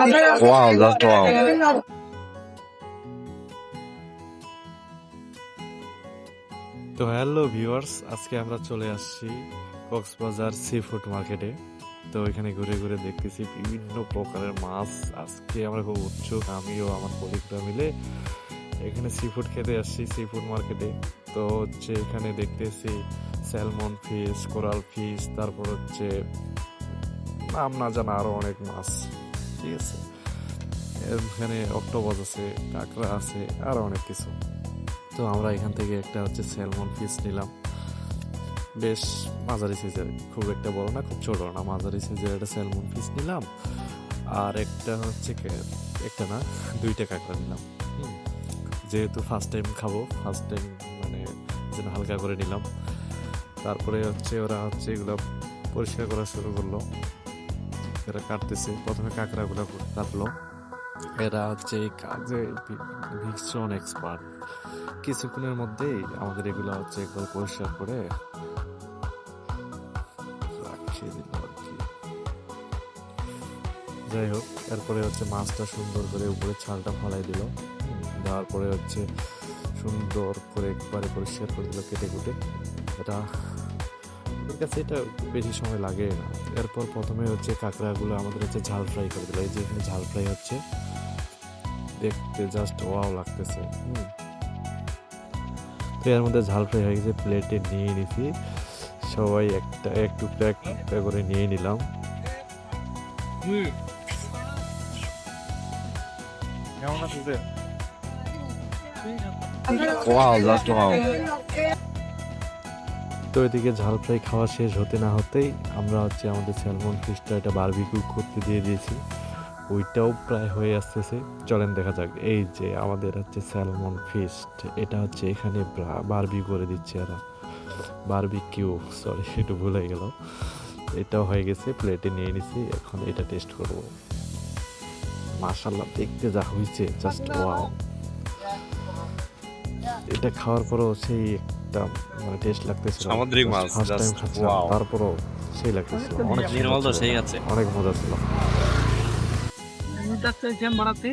Wow, that's wow. তো hello viewers, আজকে আমরা চলে আসছি কক্সবাজার সি ফুড মার্কেটে। তো এখানে ঘুরে ঘুরে দেখতেছি বিভিন্ন প্রকারের মাছ। আজকে আমরা খুব উৎসুক, আমিও আমার কলিগরা মিলে এখানে সি ফুড খেতে আসছি সি ফুড মার্কেটে। তো হচ্ছে এখানে দেখতেছি স্যালমন ফিশ, কোরাল ফিশ, তারপর হচ্ছে নাম না জানা আরো অনেক মাছ, ঠিক আছে। এখানে অক্টোপাস আছে, কাঁকড়া আছে, আরো অনেক কিছু। তো আমরা এখান থেকে একটা হচ্ছে স্যালমন ফিশ নিলাম, বেশ মাঝারি সাইজের, খুব একটা বড় না খুব ছোট না, মাঝারি সাইজের একটা স্যালমন ফিশ নিলাম। আর একটা হচ্ছে একটা না দুইটা কাঁকড়া নিলাম। যেহেতু ফার্স্ট টাইম খাবো, ফার্স্ট টাইম মানে যেন হালকা করে নিলাম। তারপরে হচ্ছে ওরা হচ্ছে এগুলো পরিষ্কার করা শুরু করলো, এরা কাটতেছে। প্রথমে কাঁকড়াগুলো কাটলো। এরা হচ্ছে এই কাজে ভীষণ এক্সপার্ট। কিছুক্ষণের মধ্যেই আমাদের এগুলো হচ্ছে একবার পরিষ্কার করে রাখিয়ে দিল আর কি। যাই হোক, এরপরে হচ্ছে মাছটা সুন্দর করে উপরে ছালটা ফালাই দিল। দেওয়ার পরে হচ্ছে সুন্দর করে একবারে পরিষ্কার করে দিল কেটে কুটে। এটা ওদের কাছে এটা বেশি সময় লাগে না। এরপর প্রথমে হচ্ছে কাঁকড়াগুলো আমাদের হচ্ছে ঝাল ফ্রাই করে দিল। এই যে এখানে ঝাল ফ্রাই হচ্ছে, দেখতে জাস্ট ওয়াও লাগতেছে। তো এর মধ্যে ঝাল ফ্রাই হয়ে গেছে, প্লেটে নিয়ে নিছি। সবাই একটা এক টুকরা করে নিয়ে নিলাম। তো এদিকে ঝাল ফ্রাই খাওয়া শেষ হতে না হতেই আমরা হচ্ছে আমাদের স্যালমন ফিশটা এটা বারবিকিউ করতে দিয়ে দিয়েছি। ওইটাও প্রায় হয়ে আসতেছে, চলেন দেখা যাক। এই যে আমাদের হচ্ছে স্যালমন ফিস্ট, এটা হচ্ছে এখানে বারবিকিউ করে দিচ্ছে এরা, বারবিকিউ, সরি একটু ভুল হয়ে গেল। এটাও হয়ে গেছে, প্লেটে নিয়ে নিছি। এখন এটা টেস্ট করব। মাশাআল্লাহ, দেখতে যা হয়েছে জাস্ট ওয়াও। এটা খাওয়ার পরও সেই একটা মানে টেস্ট লাগতেছিল, সামুদ্রিক মাছ ফার্স্ট টাইম খাচ্ছিলাম, তারপরও সেই লাগতেছিল, অনেক নির্মল তো সেই আছে, অনেক মজা ছিল। বাড়াতে